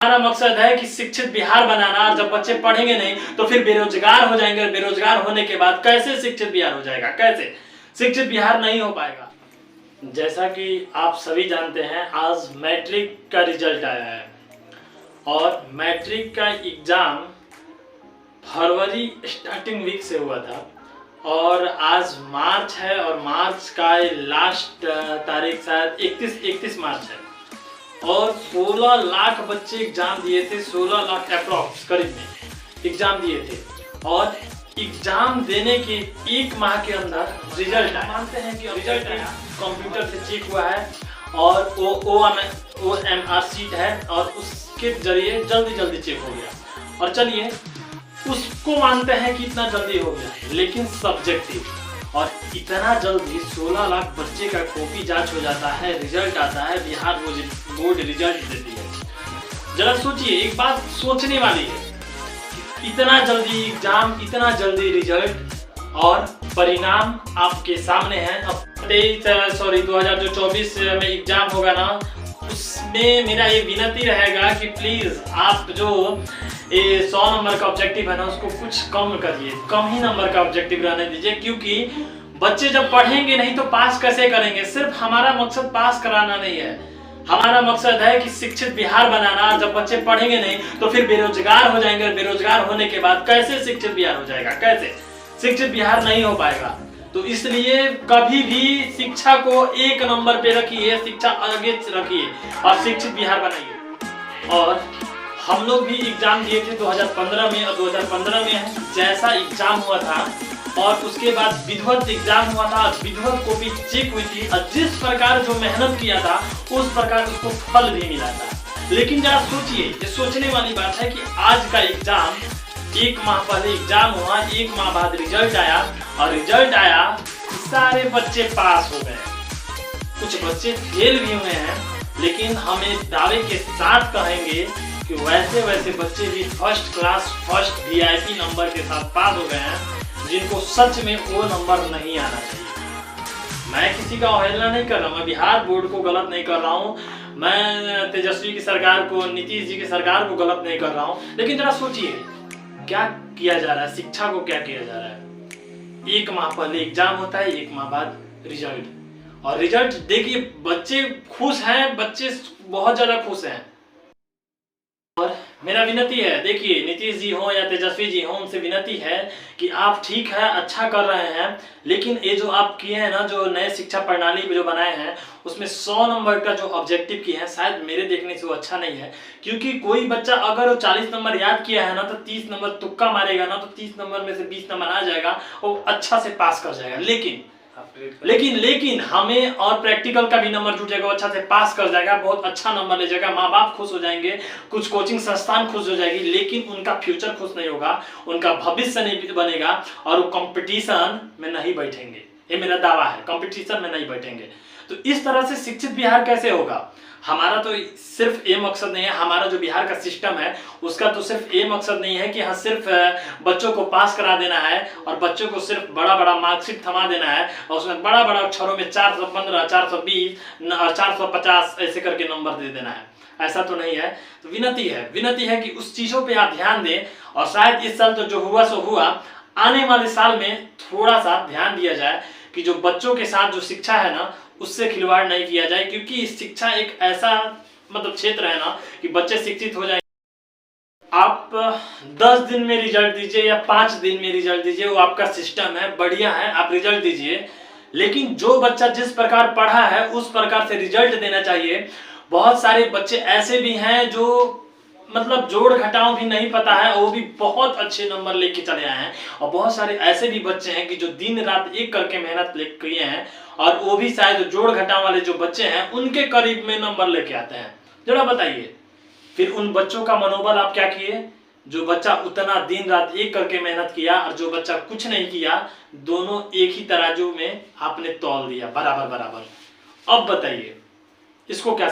हमारा मकसद है कि शिक्षित बिहार बनाना। और जब बच्चे पढ़ेंगे नहीं तो फिर बेरोजगार हो जाएंगे। बेरोजगार होने के बाद कैसे शिक्षित बिहार हो जाएगा? कैसे शिक्षित बिहार नहीं हो पाएगा? जैसा कि आप सभी जानते हैं, आज मैट्रिक का रिजल्ट आया है और मैट्रिक का एग्जाम फरवरी स्टार्टिंग वीक से हुआ था और आज मार्च है और मार्च का लास्ट तारीख शायद 31 मार्च है और 16 लाख बच्चे एग्जाम दिए थे। 16 लाख अप्रॉक्स करीब में एग्जाम दिए थे और एग्जाम देने के एक माह के अंदर रिजल्ट आया। मानते हैं कि रिजल्ट आया, कंप्यूटर से चेक हुआ है और OMR शीट है और उसके जरिए जल्दी चेक हो गया। और चलिए उसको मानते हैं कि इतना जल्दी हो गया, लेकिन सब्जेक्टिव और इतना जल्दी 16 लाख बच्चे का कॉपी जांच हो जाता है, रिजल्ट आता है, बिहार बोर्ड रिजल्ट देती है। जरा सोचिए, एक बात सोचने वाली है, इतना जल्दी एग्जाम, इतना जल्दी रिजल्ट और परिणाम आपके सामने है। अब 2024 में एग्जाम होगा ना, उसमें मेरा ये विनती रहेगा कि प्लीज आप जो 100 नंबर का ऑब्जेक्टिव है ना, उसको कुछ कम करिए, कम ही नंबर का ऑब्जेक्टिव रहने दीजिए, क्योंकि बच्चे जब पढ़ेंगे नहीं तो पास कैसे करेंगे? सिर्फ हमारा मकसद पास कराना नहीं है, हमारा मकसद है कि शिक्षित बिहार बनाना। जब बच्चे पढ़ेंगे नहीं तो फिर बेरोजगार हो जाएंगे। बेरोजगार होने के बाद कैसे शिक्षित बिहार हो जाएगा? कैसे शिक्षित बिहार नहीं हो पाएगा? तो इसलिए कभी भी शिक्षा को एक नंबर पे रखिए, शिक्षा आगे रखिए और शिक्षित बिहार बनाइए। और हम लोग भी एग्जाम दिए थे 2015 में और 2015 में जैसा एग्जाम हुआ था और उसके बाद विधिवत एग्जाम हुआ था, विधिवत कॉपी चेक हुई थी और जिस प्रकार जो मेहनत किया था उस प्रकार उसको फल भी मिला था। लेकिन जरा सोचिए, ये सोचने वाली बात है कि आज का एग्जाम, एक माह पहले एग्जाम हुआ, एक माह बाद रिजल्ट आया और रिजल्ट आया सारे बच्चे पास हो गए। कुछ बच्चे फेल भी हुए हैं, लेकिन हमें दावे के साथ कहेंगे कि वैसे बच्चे भी first class, first VIP number के साथ पास हो गए हैं, जिनको सच में वो नंबर नहीं आना चाहिए। मैं किसी का अवहेलना नहीं कर रहा हूँ, मैं बिहार बोर्ड को गलत नहीं कर रहा हूँ, मैं तेजस्वी की सरकार को, नीतीश जी की सरकार को गलत नहीं कर रहा हूँ, लेकिन जरा सोचिए क्या किया जा रहा है, शिक्षा को क्या किया जा रहा है। एक माह पहले एग्जाम होता है, एक माह बाद रिजल्ट, और रिजल्ट देखिए बच्चे खुश हैं, बच्चे बहुत ज्यादा खुश हैं। और मेरा विनती है, देखिए नीतीश जी हो या तेजस्वी जी हो, उनसे विनती है कि आप ठीक है, अच्छा कर रहे हैं, लेकिन ये जो आप किए हैं ना, जो नए शिक्षा प्रणाली जो बनाए हैं, उसमें 100 नंबर का जो ऑब्जेक्टिव किए हैं, शायद मेरे देखने से वो अच्छा नहीं है। क्योंकि कोई बच्चा अगर वो 40 नंबर याद किया है ना, तो 30 नंबर तुक्का मारेगा ना, तो 30 नंबर में से 20 नंबर आ जाएगा, वो अच्छा से पास कर जाएगा। लेकिन हमें और प्रैक्टिकल का भी नंबर जुटेगा, अच्छा से पास कर जाएगा, बहुत अच्छा नंबर ले जाएगा, माँ बाप खुश हो जाएंगे, कुछ कोचिंग संस्थान खुश हो जाएगी, लेकिन उनका फ्यूचर खुश नहीं होगा, उनका भविष्य नहीं बनेगा और वो कंपटीशन में नहीं बैठेंगे। ये मेरा दावा है, कंपटीशन में नहीं बैठेंगे। तो इस तरह से शिक्षित बिहार कैसे होगा? हमारा तो सिर्फ ये मकसद नहीं है, हमारा जो बिहार का सिस्टम है उसका तो सिर्फ ये मकसद नहीं है कि हाँ सिर्फ बच्चों को पास करा देना है और बच्चों को सिर्फ बड़ा मार्कशीट थमा देना है और उसमें बड़ा अक्षरों में 415, 420 और 450 ऐसे करके नंबर दे देना है। ऐसा तो नहीं है। तो विनती है कि उस चीजों पे आप ध्यान दें और शायद इस साल तो जो हुआ सो हुआ, आने वाले साल में थोड़ा सा ध्यान दिया जाए कि जो बच्चों के साथ जो शिक्षा है ना, उससे खिलवाड़ नहीं किया जाए, क्योंकि शिक्षा एक ऐसा क्षेत्र है ना कि बच्चे शिक्षित हो जाए। आप 10 दिन में रिजल्ट दीजिए या 5 दिन में रिजल्ट दीजिए, वो आपका सिस्टम है, बढ़िया है, आप रिजल्ट दीजिए, लेकिन जो बच्चा जिस प्रकार पढ़ा है उस प्रकार से रिजल्ट देना चाहिए। बहुत सारे बच्चे ऐसे भी हैं जो जोड़ घटाव भी नहीं पता है, वो भी बहुत अच्छे नंबर लेके चले आए हैं, और बहुत सारे ऐसे भी बच्चे हैं कि जो दिन रात एक करके मेहनत किए हैं और वो भी शायद जोड़ घटाव वाले जो बच्चे हैं उनके करीब में नंबर लेके आते हैं। जरा बताइए, फिर उन बच्चों का मनोबल आप क्या किए? जो बच्चा उतना दिन रात एक करके मेहनत किया और जो बच्चा कुछ नहीं किया, दोनों एक ही तराजू में आपने तौल दिया, बराबर। अब बताइए इसको क्या?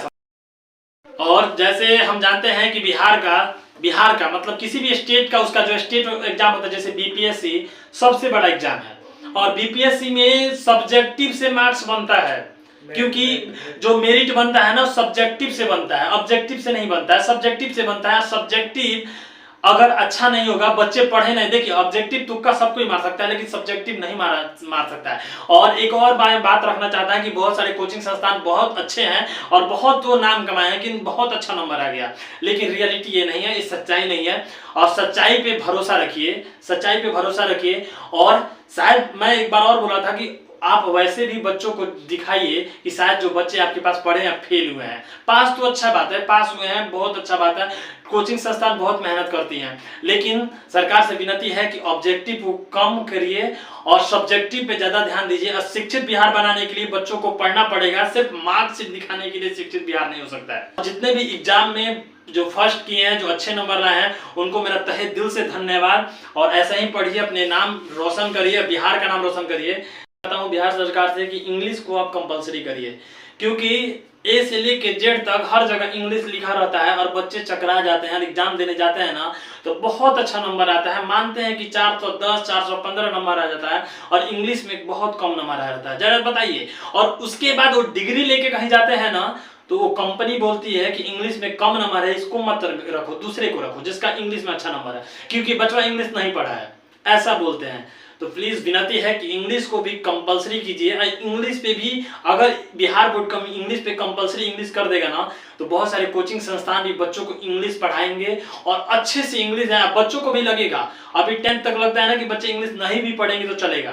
और जैसे हम जानते हैं कि बिहार का मतलब किसी भी स्टेट का, उसका जो स्टेट एग्जाम होता है, जैसे BPSC सबसे बड़ा एग्जाम है और BPSC में सब्जेक्टिव से मार्क्स बनता है। क्योंकि जो मेरिट बनता है ना सब्जेक्टिव से बनता है, ऑब्जेक्टिव से नहीं बनता है, सब्जेक्टिव से बनता है। सब्जेक्टिव अगर अच्छा नहीं होगा, बच्चे पढ़े नहीं, देखिए ऑब्जेक्टिव तुक्का सब कोई मार सकता है लेकिन सब्जेक्टिव नहीं मार सकता है। और एक और बात रखना चाहता है कि बहुत सारे कोचिंग संस्थान बहुत अच्छे हैं और बहुत वो नाम कमाए हैं कि बहुत अच्छा नंबर आ गया, लेकिन रियलिटी ये नहीं है, ये सच्चाई नहीं है। और सच्चाई पे भरोसा रखिए, सच्चाई पे भरोसा रखिए। और शायद मैं एक बार और बोला था कि आप वैसे भी बच्चों को दिखाइए कि शायद जो बच्चे आपके पास पढ़े हैं फेल हुए हैं। पास तो अच्छा बात है, पास हुए हैं बहुत अच्छा बात है, कोचिंग संस्थान बहुत मेहनत करती हैं, लेकिन सरकार से विनती है कि ऑब्जेक्टिव को कम करिए और सब्जेक्टिव पे ज्यादा ध्यान दीजिए। और शिक्षित बिहार बनाने के लिए बच्चों को पढ़ना पड़ेगा, सिर्फ मार्क्स दिखाने के लिए शिक्षित बिहार नहीं हो सकता है। जितने भी एग्जाम में जो फर्स्ट किए हैं, जो अच्छे नंबर लाए हैं, उनको मेरा तहे दिल से धन्यवाद। और ऐसे ही पढ़िए, अपने नाम रोशन करिए, बिहार का नाम रोशन करिए। हूँ बिहार सरकार से कि इंग्लिश को आप कंपलसरी करिए, क्योंकि ए से लेके जेड तक हर जगह इंग्लिश लिखा रहता है और बच्चे चकरा जाते हैं। एग्जाम देने जाते हैं ना तो बहुत अच्छा नंबर आता है, मानते हैं कि 410 415 नंबर आ जाता है और इंग्लिश में बहुत कम नंबर आ जाता है। जरा बताइए, और उसके बाद वो डिग्री लेके कहीं जाते हैं ना तो वो कंपनी बोलती है कि इंग्लिश में कम नंबर है, इसको मत रखो, दूसरे को रखो जिसका इंग्लिश में अच्छा नंबर है, क्योंकि बच्चा इंग्लिश नहीं पढ़ा है, ऐसा बोलते हैं। तो प्लीज विनती है कि इंग्लिश को भी कंपलसरी कीजिए। इंग्लिश पे भी अगर बिहार बोर्ड का इंग्लिश पे कंपलसरी इंग्लिश कर देगा ना तो बहुत सारे कोचिंग संस्थान भी बच्चों को इंग्लिश पढ़ाएंगे और अच्छे से इंग्लिश है। बच्चों को भी लगेगा, अभी 10th तक लगता है ना कि बच्चे इंग्लिश नहीं भी पढ़ेंगे तो चलेगा,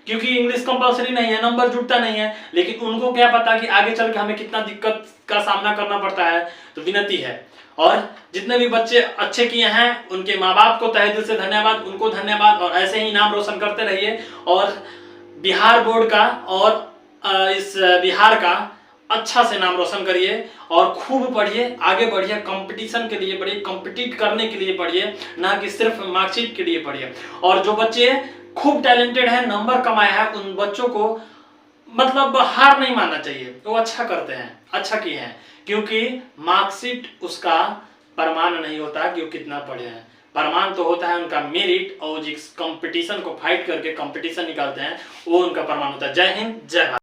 क्योंकि इंग्लिश कंपलसरी नहीं है, नंबर जुटता नहीं है, लेकिन उनको क्या पता कि आगे चल के हमें कितना दिक्कत का सामना करना पड़ता है। तो विनती है, और जितने भी बच्चे अच्छे किए हैं उनके माँ बाप को तहे दिल से धन्यवाद, उनको धन्यवाद। और ऐसे ही नाम रोशन करते रहिए और बिहार बोर्ड का और इस बिहार का अच्छा से नाम रोशन करिए और खूब पढ़िए, आगे बढ़िए, कंपटीशन के लिए पढ़िए, कंपीट करने के लिए पढ़िए, ना कि सिर्फ मार्कशीट के लिए पढ़िए। और जो बच्चे खूब टैलेंटेड है, नंबर कमाए हैं, उन बच्चों को मतलब हार नहीं मानना चाहिए, वो अच्छा करते हैं, अच्छा किए हैं, क्योंकि मार्कशीट उसका प्रमाण नहीं होता कि वो कितना पढ़े हैं। प्रमाण तो होता है उनका मेरिट, और जिस कंपटीशन को फाइट करके कंपटीशन निकालते हैं वो उनका प्रमाण होता है। जय हिंद, जय भारत।